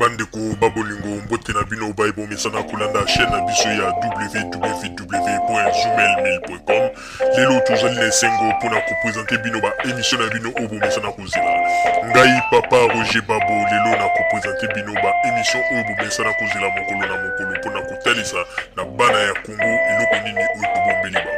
Bandeko babolingo mbote na bino baibo mesana kulanda chaîne na biso ya www.zoomel.com. Lelo tozali na esengo pona ko présenter bino ba émission na bino obo mesana kozela. Ngai papa Roger Babo lelo na ko présenter bino ba émission obo mesana kozela mokolo na mokolo pona kotalisa na bana ya Congo eloko nini oyo tobombeli ba.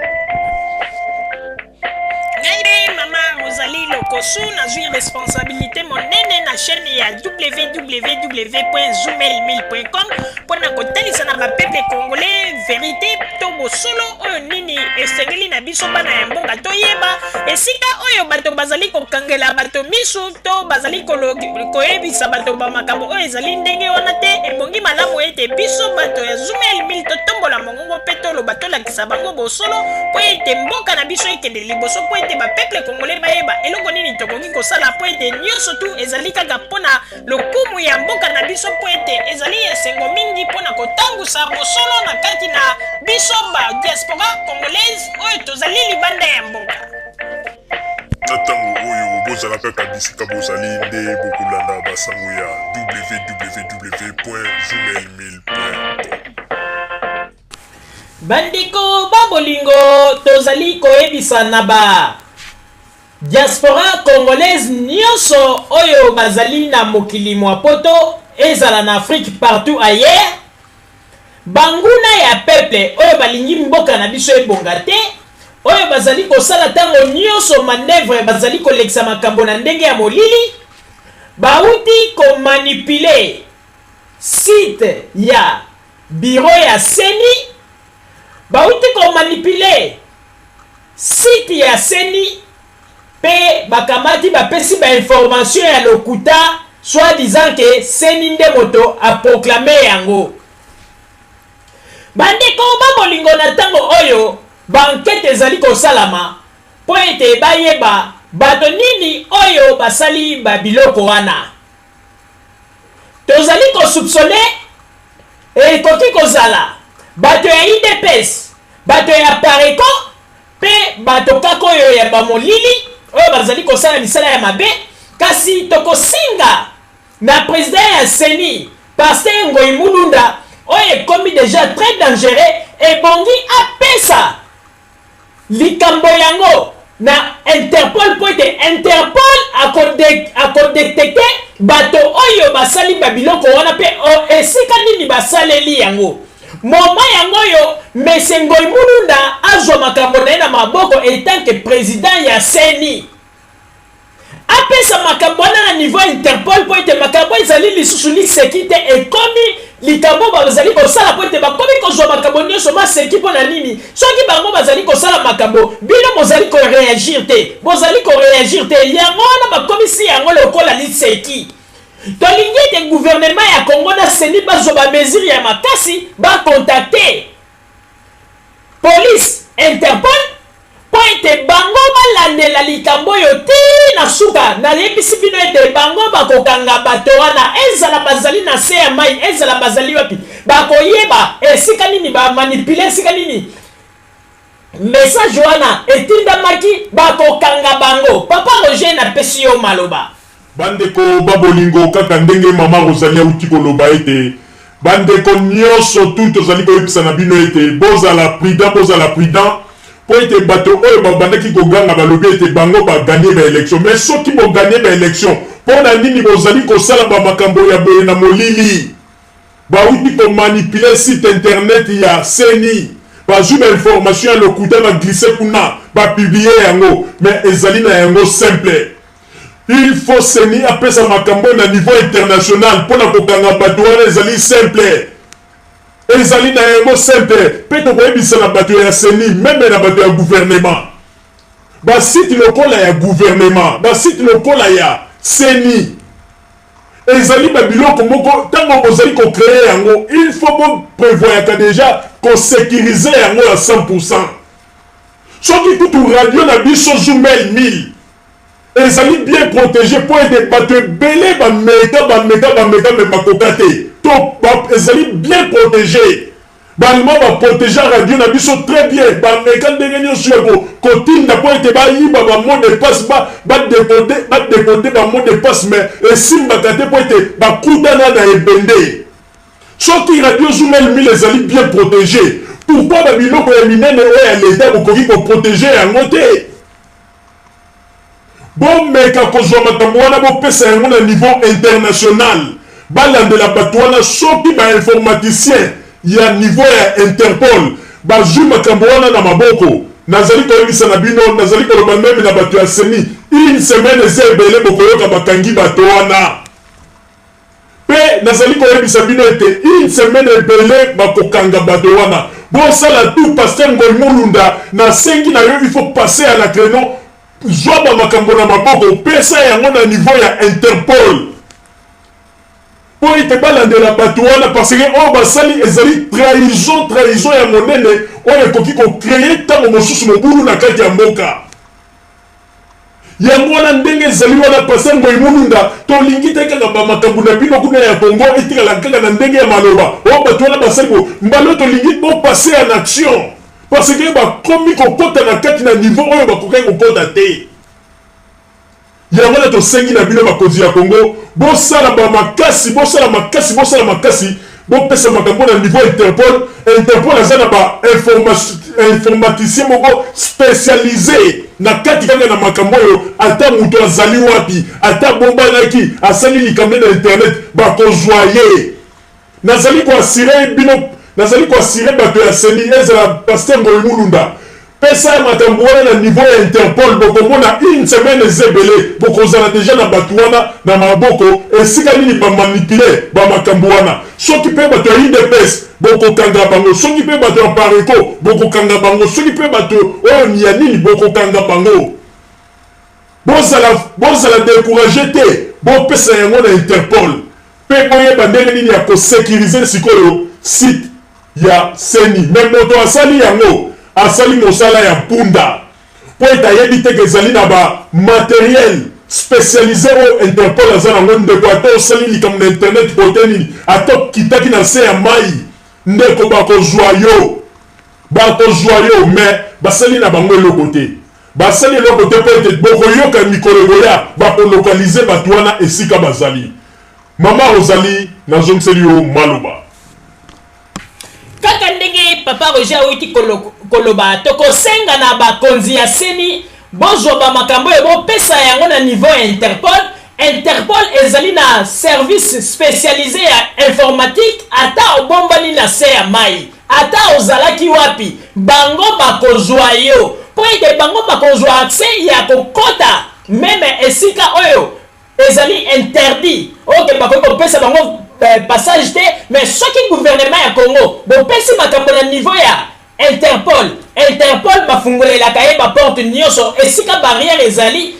Maman Rosalie Lokosu n'a une responsabilité monene na chaîne ya www.zoomel.com pour na kotalisa na peuple congolais vérité to bosolo oyo nini esengeli na biso bana ya mbonga toyeba esika oyo bato bazali kokangela bato misu to bazali koyebisa bato bamakambo oyo ezali ndenge wana te ebongi malamu ete biso bato ya Zoomel totombola mongongo mpe toloba tolakisa bango bosolo po ete mboka na biso ekende liboso po ete bapeuple congolais bayeba eloko nini tokoki kosala po ete nyonso tu ezali kaka mpona lokumu ya mboka na biso po ete ezali esengo mingi mpona kotangusa bosolo na kati na biso ba diaspora congolaise oyo tozali libanda ya mboka. Na ntango oyo bozala kaka bisika bozali nde bokolanda basango ya www.zoomel.com. Bandeko babolingo tozali koyebisa na ba diaspora congolaise nyonso oyo bazali na mokili mwa poto ezala na Afrique partout ailleurs banguna ya peuple oyo balingi mboka na biso ebonga te oyo bazali kosala tango nyonso manevre bazali kolekisa makambo na ndenge ya molili bauti komanipule site ya bureau ya seni bauti komanipule site ya seni pe bakamati bapesi ba information ya lokuta soit disant que seni nde moto a proclamer yango bandeko babolingo na tango oyo bankete ezali kosalama po ete bayeba bato nini oyo basali babiloko wana tozali kosoupçonne ekoki kozala bato ya IDPS bato ya Pareco pe bato kaka oyo ya bamolili oyo bazali kosala misala ya mabe kasi tokosinga na président ya Seni Pasteur Ngoi Mulunda oyo ekomi déjà très dangereux ebongi apesa likambo yango na Interpol po ete Interpol akodetecte bato oyo basali babiloko wana pe esika nini basaleli yango moma yango oyo Mese Ngoi Mulunda azwa makambo na ye na maboko etant que président ya Seni apesa makambo wana na niveau Interpol po ete makambo ezali lisusu liseki te ekomi likambo bazali kosala po ete bakomi kozwa makambo nyonso maseki mpo na nini soki bango bazali kosala makambo bino bozali koreagir te yango wana bakomisi yango lokola liseki tolingi ete gouvernement ya Congo na Seni bazwa bamesure ya makasi bakontakte police Interpol po ete bango balandela likambo oyo ti na suka nayebisi bino ete bango bakokanga bato wana ezala bazali na se ya mai ezala bazali wapi bakoyeba esika nini bamanipule esika nini message wana etindamaki bakokanga bango papa Roger napesi yo maloba bandeko babolingo kaka ndenge mama Rosalie auti koloba ete bandeko nyonso tu tozali koyebisa na bino ete bozala prudent po ete bato oyo babandaki koganga balobi ete bango baganye baélection mais soki boganye baélection mpo na nini bozali kosala bamakambo ya boye na molili bauti komanipule site internet ya Seni bazwi bainformation ya lokuta baglisse kuna bapiblie yango mais ezali na yango simple il faut Seni apesa makambo na niveau international mpona kokanga bato wana ezali simple ezali na yango simple pe tokoyebisa na bato ya Seni meme na bato ya gouvernement basite lokola ya gouvernement basite lokola ya Seni ezali babiloko moko ntango bozali kocreye yango il faut bo prévoyaka déjà kosécurize yango ya 100% soki kutu radio na biso Zoomel 1000 ezali bien protégé po ete bato ebele bameka me bakoka te to ezali bien protégé bango baprotege radio na biso très bien bameka ndenge nyonso ya kotinda mpo ete bayiba bamot de passe badekode bamot de passe mais esimbaka te mpo ete bakutana na ebende soki radio zumel mile ezali bien protégé pourquoi babiloko ya minene oyo ya leta bokoki koprotege yango te bomeka kozwa makambo wana bopesa yango na niveau international balandela bato wana soki bainformaticien ya niveau ya Interpol bazwi makambo wana na maboko nazali koyebisa na bino nazali koloba meme na bato ya seni une semaine eza ebele bokoyoka bakangi bato wana pe nazali koyebisa bino ete une semaine ebele bakokanga bato wana bosala tout Pasteur Ngoy Mulunda nasengi na yo il faut passer à la créneau zwa bamakambo na maboko pesa yango na niveau ya Interpol po ete balandela bato wana parce que oyo basali ezali trahison ya monene oyo ekoki kocreye ntango mosusu mobulu na kati ya mboka yango wana ndenge ezali wana Pasteur Ngoy Mulunda tolingi te kaka bamakambo na bino kuna ya Congo etikala kaka na ndenge ya maloba oyo bato wana basali mbalo tolingi bopase en action parce que bakomi kokota na kati na niveau oyo bakokaki kokota te yango na tosengi na bino bakonzi ya Congo bosala makasi bopesa makambo na niveau Interpol aza na informaticien moko spécialisé na kati kaka na makambo oyo ata moto azali wapi ata bombanaki asali likambo na internet bakozwa ye nazali koasire bato ya seni ezala Pasteur Ngoy Mulunda pesa makambo wana na niveau ya Interpol bokomona une semaine ezebele bokozala deja na bato wana na maboko esika nini bamanipule bamakambo wana soki mpe bato ya UDPS bokokanga bango soki mpe bato ya Pareco bokokanga bango soki mpe bato oyo ni ya nini bokokanga bango bozala découragé te bopesa yango na Interpol mpe boyeba ndenge nini ya kosécurize sikoyo site ya seni me moto asali yango asali mosala ya mpunda po ete ayebi te ke ezali na bamateriel spécialisé oyo Interpol aza nango ndeko ata osali likambo na internet kote nini ata okitaki na se ya mai ndeko bakozwa yo me basali na bango eloko te basali eloko te po ete bokoyoka mikolo ekoya bakolokalize bato wana esika bazali mama Rosalie nazongiseli yo maloba kaka ndenge papa Roger awiti koloba tokosenga na bakonzi ya seni bozwa bamakambo oyo bopesa yango na niveau ya Interpol ezali na service spécialisé ya informatique ata obombani na se ya mai ata ozalaki wapi bango bakozwa yo po ete bango bakozwa accès ya kokota meme esika oyo ezali interdit oke bakoki kopesa bango passage te mais soki gouvernement ya Congo bopesi makambo na niveau ya Interpol bafungolelaka ye baporte nyonso esika barrière ezali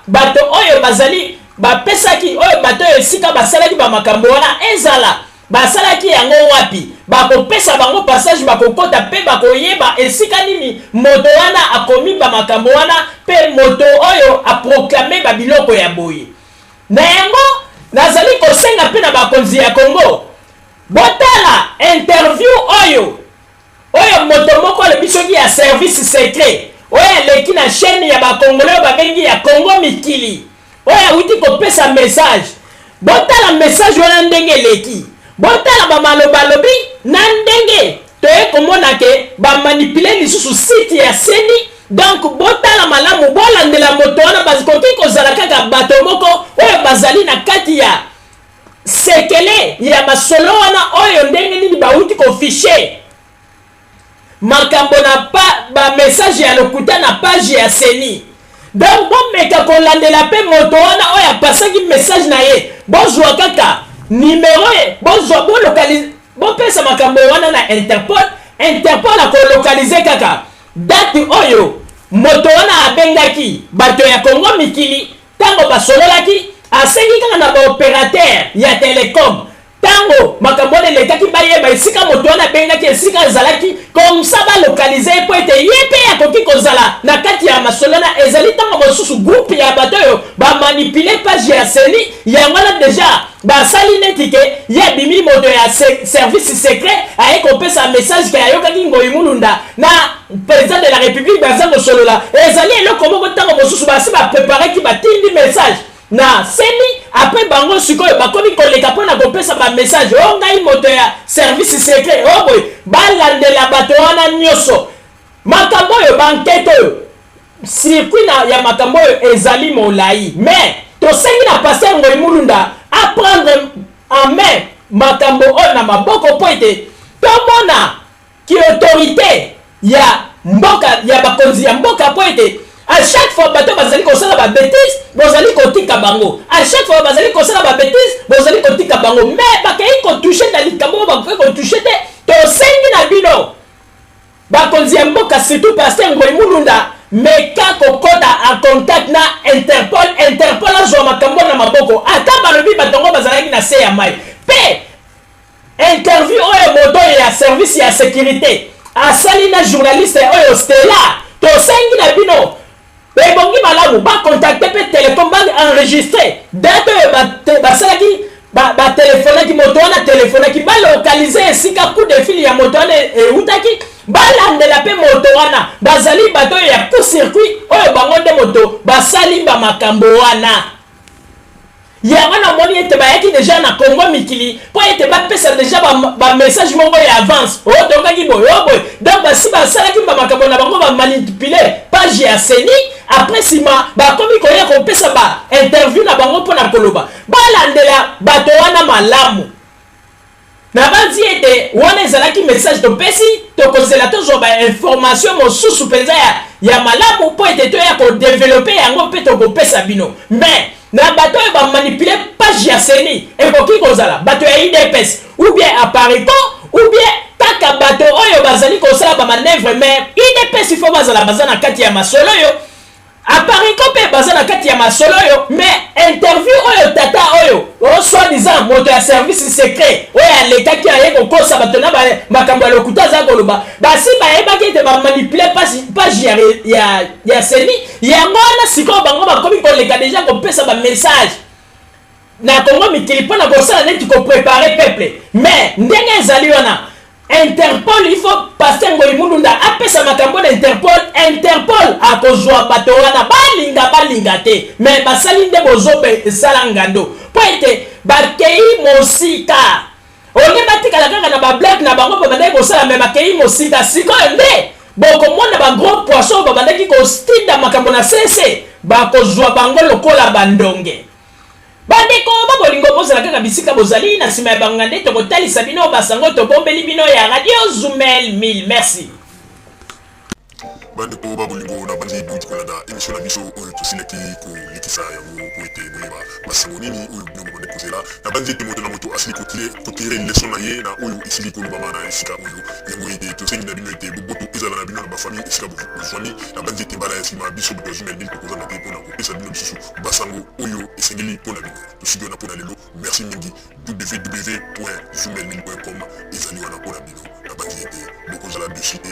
bato oyo bazali bapesaki oyo bato oyo esika basalaki bamakambo wana ezala basalaki yango wapi bakopesa bango passage bakokota mpe bakoyeba esika nini moto wana akomi bamakambo wana mpe moto oyo aproklame babiloko ya boye na yango nazali kosenga mpe na bakonzi ya Congo botala interview oyo moto moko alobi soki ya service secret oyo aleki na chaîne ya bakongole oyo babengi ya Congo Mikili oyo awuti kopesa message botala message wana ndenge eleki botala bamalobalobi na ndenge toye komona ke bamanipule lisusu site ya seni donc botala malamu bolandela moto wana bazikoki kozala kaka bato moko oyo bazali na kati ya sekele ya masolo wana oyo ndenge nini bauti kofiche makambo na bamessage ya lokuta na page ya seni donc bomeka kolandela mpe moto wana oyo apasaki message na ye bozwa kaka numero ye bozwa bopesa makambo wana na Interpol akolokalize kaka date oyo moto wana abengaki bato ya Congo Mikili tango basololaki asengi kaka na baopérateur ya telecom tango makambo wana elekaki bayeba esika moto wana bengaki esika azalaki comme ça ba localiser po ete yepe ya koki kozala na kati ya masolo na ezali tango mosusu groupe ya bato yo ba manipuler page ya seni yango na déjà ba sali netike ya bimi moto ya service secret aye kopesa message ka yokaki Ngoi Mulunda na président de la République bazango solola ezali eloko moko tango mosusu basi ba préparer ki batindi message na seni après bango sikoyo bakomi koleka pona kopesa ba message o ngai moto ya service secret o boy balandela bato wana nyoso makambo yo banquete yo circuit ya makambo yo ezali molai mais to sengi na passer Ngoi Mulunda à prendre en main makambo o na maboko po ete tomona ki autorité ya mboka ya bakonzi ya mboka po ete à chaque fois bato bazali kosala ba bêtise bozali kotika bango à chaque fois bazali kosala ba bêtise bozali kotika bango mais bakei ko toucher na likambo bakei ko toucher te to sengi na bino bakonzi ya mboka surtout pasteur Ngoi Mulunda meka kokota en contact na Interpol azwa makambo na maboko ata balobi batongo bazalaki na se ya mai pe interview oyo moto ya service ya sécurité asali na journaliste oyo Stella to sengi na bino ebongi malamu ba contacter pe téléphone ba enregistrer date basalaki ba téléphone ki moto wana téléphone ki ba localiser esika coup de fil ya moto wana eutaki balandela pe moto wana bazali bato ya coup circuit oyo bango nde moto basali ba makambo wana yango na moni ete bayaki déjà na Congo mikili po ete bapesa déjà ba message moko ya avance o tongaki boyo boy donc basi basalaki ba makambo na bango ba manipuler page ya seni après sima bakomi koya kopesa ba interview na bango mpona koloba balandela bato wana malamu na banzi ete wana ezalaki message topesi tokozela tozwa ba information mosusu mpenza ya malamu po ete toya kodevelope yango mpe tokopesa bino mais na bato oyo bamanipule page ya seni ekoki kozala bato ya IDPS ou bien apariko ou bien kaka bato oyo bazali kosala bamanevre mais IDPS ifo bazala baza na kati ya masolo oyo apariko mpe baza na kati ya masolo oyo mais interview oyo tata oyo soi-disant moto ya service secret oyo alekaki aye kokosa bato na makambo ya lokuta aza koloba basi bayebaki ete bamanipule page ya seni yango wana sikoyo bango bakomi koleka deja kopesa bamessage na Congo mikili mpona kosala neti koprepare peuple mais ndenge ezali wana Interpol il faut passer Ngoi Mulunda apesa makambo na Interpol akozwa bato wana balinga te mais basali nde bozobe esala ngando po ete bakei mosika onge batikala kaka na bablack na bango babandaki kosala mais bakei mosika sikoyo nde bokomona bagros poisson babandaki kostinda makambo na sese bakozwa bango lokola bandonge bandeko babolingo bozala kaka bisika bozali na nsima ya bango nde tokotalisa bino basango tobombeli bino ya radio Zumel 1000 merci bandeko babolingo na banzi duti kolanda émission na biso oyo tosilaki kolekisa yango po ete boyeba basango nini oyo bino bobande kozela na banzi ete moto na moto asili kotire leson na ye na oyo esili kolobama na esika oyo yango ete tosengi na bino ete boboto ezala na bino na bafamille esika bozwani na banzi ete mbala ya nsima biso bato ya Zumel 1000 tokozanga te mpona kopesa bino lisusu basango oyo esengeli mpona bino tosiki wana mpona lelo merci mingi www.zumel1000.com ezali wana mpona bino na banzi ete bokozala de suite